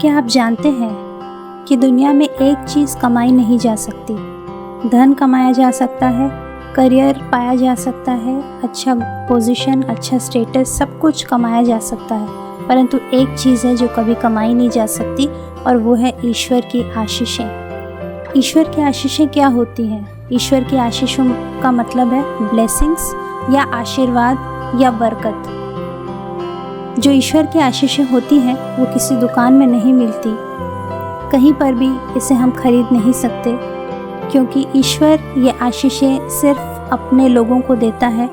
क्या आप जानते हैं कि दुनिया में एक चीज़ कमाई नहीं जा सकती। धन कमाया जा सकता है, करियर पाया जा सकता है, अच्छा पोजीशन, अच्छा स्टेटस, सब कुछ कमाया जा सकता है, परंतु एक चीज़ है जो कभी कमाई नहीं जा सकती और वो है ईश्वर की आशीषें। ईश्वर की आशीषें क्या होती हैं? ईश्वर की आशीषों का मतलब है ब्लेसिंग्स या आशीर्वाद या बरकत। जो ईश्वर की आशीषें होती हैं वो किसी दुकान में नहीं मिलती, कहीं पर भी इसे हम खरीद नहीं सकते, क्योंकि ईश्वर ये आशीषें सिर्फ अपने लोगों को देता है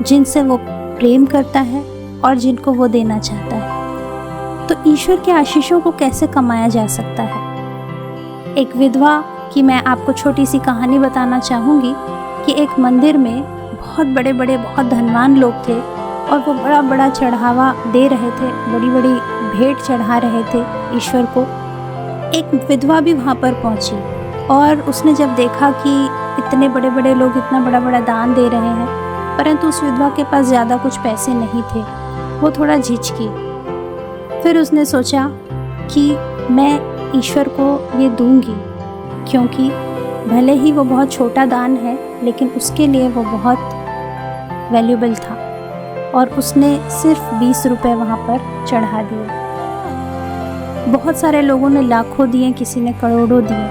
जिनसे वो प्रेम करता है और जिनको वो देना चाहता है। तो ईश्वर की आशीषों को कैसे कमाया जा सकता है? एक विधवा की मैं आपको छोटी सी कहानी बताना चाहूँगी कि एक मंदिर में बहुत बड़े बड़े बहुत धनवान लोग थे और वो बड़ा बड़ा चढ़ावा दे रहे थे, बड़ी बड़ी भेंट चढ़ा रहे थे ईश्वर को। एक विधवा भी वहाँ पर पहुँची और उसने जब देखा कि इतने बड़े बड़े लोग इतना बड़ा बड़ा दान दे रहे हैं, परंतु उस विधवा के पास ज़्यादा कुछ पैसे नहीं थे, वो थोड़ा झिझकी। फिर उसने सोचा कि मैं ईश्वर को ये दूंगी, क्योंकि भले ही वो बहुत छोटा दान है लेकिन उसके लिए वो बहुत वैल्यूबल था, और उसने सिर्फ 20 रुपये वहाँ पर चढ़ा दिए। बहुत सारे लोगों ने लाखों दिए, किसी ने करोड़ों दिए,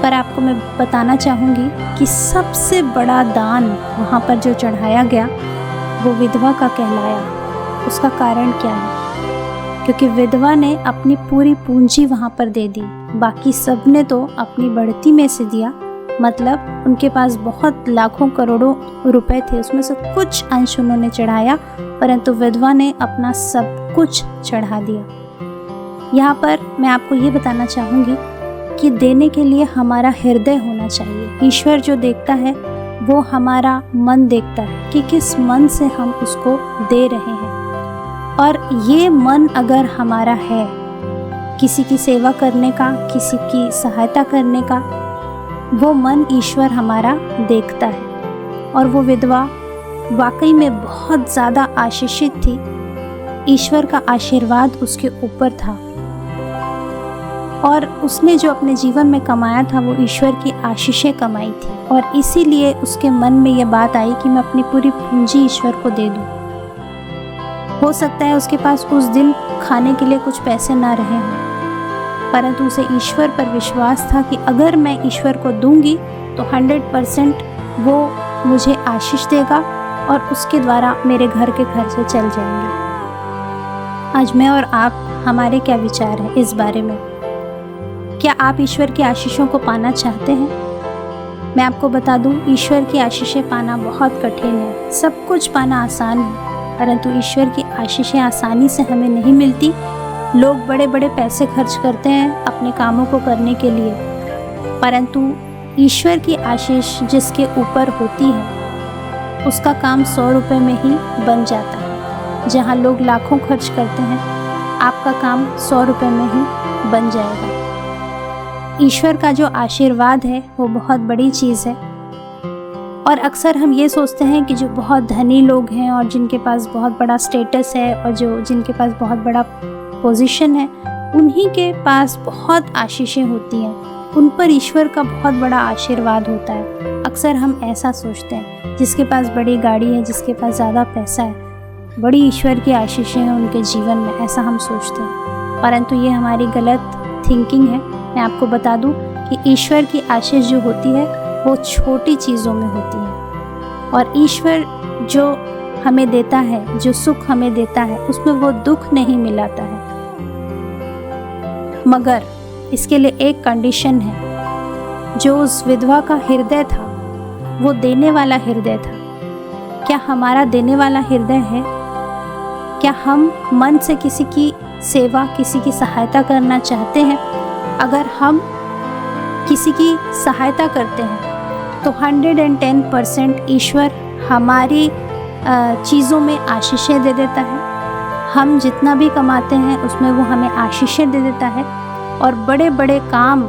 पर आपको मैं बताना चाहूँगी कि सबसे बड़ा दान वहाँ पर जो चढ़ाया गया वो विधवा का कहलाया। उसका कारण क्या है? क्योंकि विधवा ने अपनी पूरी पूंजी वहाँ पर दे दी, बाकी सब ने तो अपनी बढ़ती में से दिया, मतलब उनके पास बहुत लाखों करोड़ों रुपए थे, उसमें से कुछ अंश उन्होंने चढ़ाया, परंतु विधवा ने अपना सब कुछ चढ़ा दिया। यहाँ पर मैं आपको ये बताना चाहूँगी कि देने के लिए हमारा हृदय होना चाहिए। ईश्वर जो देखता है वो हमारा मन देखता है कि किस मन से हम उसको दे रहे हैं, और ये मन अगर हमारा है किसी की सेवा करने का, किसी की सहायता करने का, वो मन ईश्वर हमारा देखता है। और वो विधवा वाकई में बहुत ज़्यादा आशीषित थी, ईश्वर का आशीर्वाद उसके ऊपर था, और उसने जो अपने जीवन में कमाया था वो ईश्वर की आशीषें कमाई थी, और इसीलिए उसके मन में ये बात आई कि मैं अपनी पूरी पूंजी ईश्वर को दे दूँ। हो सकता है उसके पास उस दिन खाने के लिए कुछ पैसे ना रहे हों, परंतु उसे ईश्वर पर विश्वास था कि अगर मैं ईश्वर को दूंगी तो 100% वो मुझे आशीष देगा और उसके द्वारा मेरे घर के खर्चे चल जाएंगे। आज मैं और आप, हमारे क्या विचार हैं इस बारे में? क्या आप ईश्वर की आशीषों को पाना चाहते हैं? मैं आपको बता दूं, ईश्वर की आशीषें पाना बहुत कठिन है। सब कुछ पाना आसान है, परंतु ईश्वर की आशीषें आसानी से हमें नहीं मिलती। लोग बड़े बड़े पैसे खर्च करते हैं अपने कामों को करने के लिए, परंतु ईश्वर की आशीष जिसके ऊपर होती है उसका काम 100 रुपये में ही बन जाता है। जहाँ लोग लाखों खर्च करते हैं, आपका काम 100 रुपये में ही बन जाएगा। ईश्वर का जो आशीर्वाद है वो बहुत बड़ी चीज़ है, और अक्सर हम ये सोचते हैं कि जो बहुत धनी लोग हैं और जिनके पास बहुत बड़ा स्टेटस है और जिनके पास बहुत बड़ा पोजीशन है, उन्हीं के पास बहुत आशीषें होती हैं, उन पर ईश्वर का बहुत बड़ा आशीर्वाद होता है। अक्सर हम ऐसा सोचते हैं, जिसके पास बड़ी गाड़ी है, जिसके पास ज़्यादा पैसा है, बड़ी ईश्वर की आशीषें हैं उनके जीवन में, ऐसा हम सोचते हैं, परंतु ये हमारी गलत थिंकिंग है। मैं आपको बता दूं कि ईश्वर की आशीष जो होती है वो छोटी चीज़ों में होती है, और ईश्वर जो हमें देता है, जो सुख हमें देता है, उसमें वो दुख नहीं मिलाता है। मगर इसके लिए एक कंडीशन है, जो उस विधवा का हृदय था वो देने वाला हृदय था। क्या हमारा देने वाला हृदय है? क्या हम मन से किसी की सेवा, किसी की सहायता करना चाहते हैं? अगर हम किसी की सहायता करते हैं तो 110% ईश्वर हमारी चीज़ों में आशीषें दे देता है। हम जितना भी कमाते हैं उसमें वो हमें आशीषें दे देता है, और बड़े बड़े काम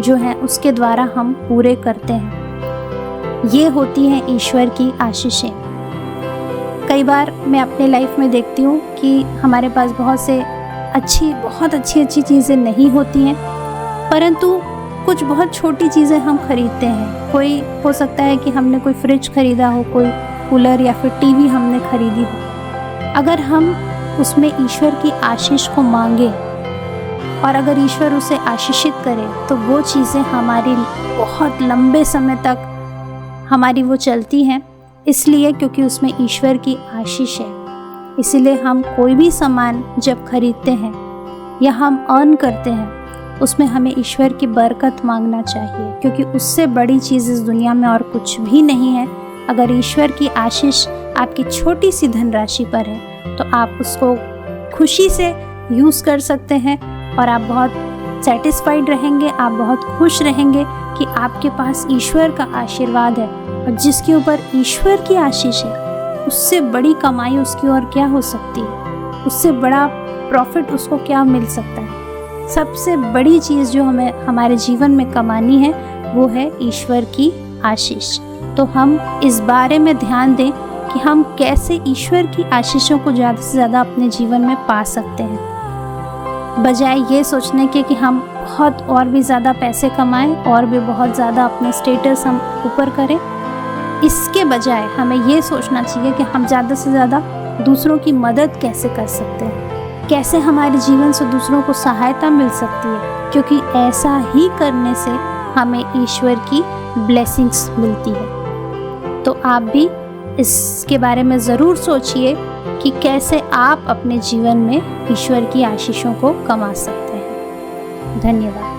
जो हैं उसके द्वारा हम पूरे करते हैं। ये होती हैं ईश्वर की आशीषें। कई बार मैं अपने लाइफ में देखती हूँ कि हमारे पास बहुत से बहुत अच्छी चीज़ें नहीं होती हैं, परंतु कुछ बहुत छोटी चीज़ें हम खरीदते हैं। कोई हो सकता है कि हमने कोई फ्रिज खरीदा हो, कोई कूलर या फिर टीवी हमने खरीदी हो। अगर हम उसमें ईश्वर की आशीष को मांगे और अगर ईश्वर उसे आशीषित करे तो वो चीज़ें हमारी बहुत लंबे समय तक हमारी वो चलती हैं, इसलिए क्योंकि उसमें ईश्वर की आशीष है। इसीलिए हम कोई भी सामान जब खरीदते हैं या हम अर्न करते हैं, उसमें हमें ईश्वर की बरकत मांगना चाहिए, क्योंकि उससे बड़ी चीज़ इस दुनिया में और कुछ भी नहीं है। अगर ईश्वर की आशीष आपकी छोटी सी धनराशि पर है तो आप उसको खुशी से यूज़ कर सकते हैं और आप बहुत सेटिस्फाइड रहेंगे, आप बहुत खुश रहेंगे कि आपके पास ईश्वर का आशीर्वाद है। और जिसके ऊपर ईश्वर की आशीष है, उससे बड़ी कमाई उसकी और क्या हो सकती है, उससे बड़ा प्रॉफिट उसको क्या मिल सकता है। सबसे बड़ी चीज़ जो हमें हमारे जीवन में कमानी है वो है ईश्वर की आशीष। तो हम इस बारे में ध्यान दें कि हम कैसे ईश्वर की आशीषों को ज़्यादा से ज़्यादा अपने जीवन में पा सकते हैं, बजाय ये सोचने के कि हम बहुत और भी ज़्यादा पैसे कमाएं और भी बहुत ज़्यादा अपने स्टेटस हम ऊपर करें। इसके बजाय हमें ये सोचना चाहिए कि हम ज़्यादा से ज़्यादा दूसरों की मदद कैसे कर सकते हैं, कैसे हमारे जीवन से दूसरों को सहायता मिल सकती है, क्योंकि ऐसा ही करने से हमें ईश्वर की ब्लेसिंग्स मिलती है। तो आप भी इसके बारे में ज़रूर सोचिए कि कैसे आप अपने जीवन में ईश्वर की आशीषों को कमा सकते हैं। धन्यवाद।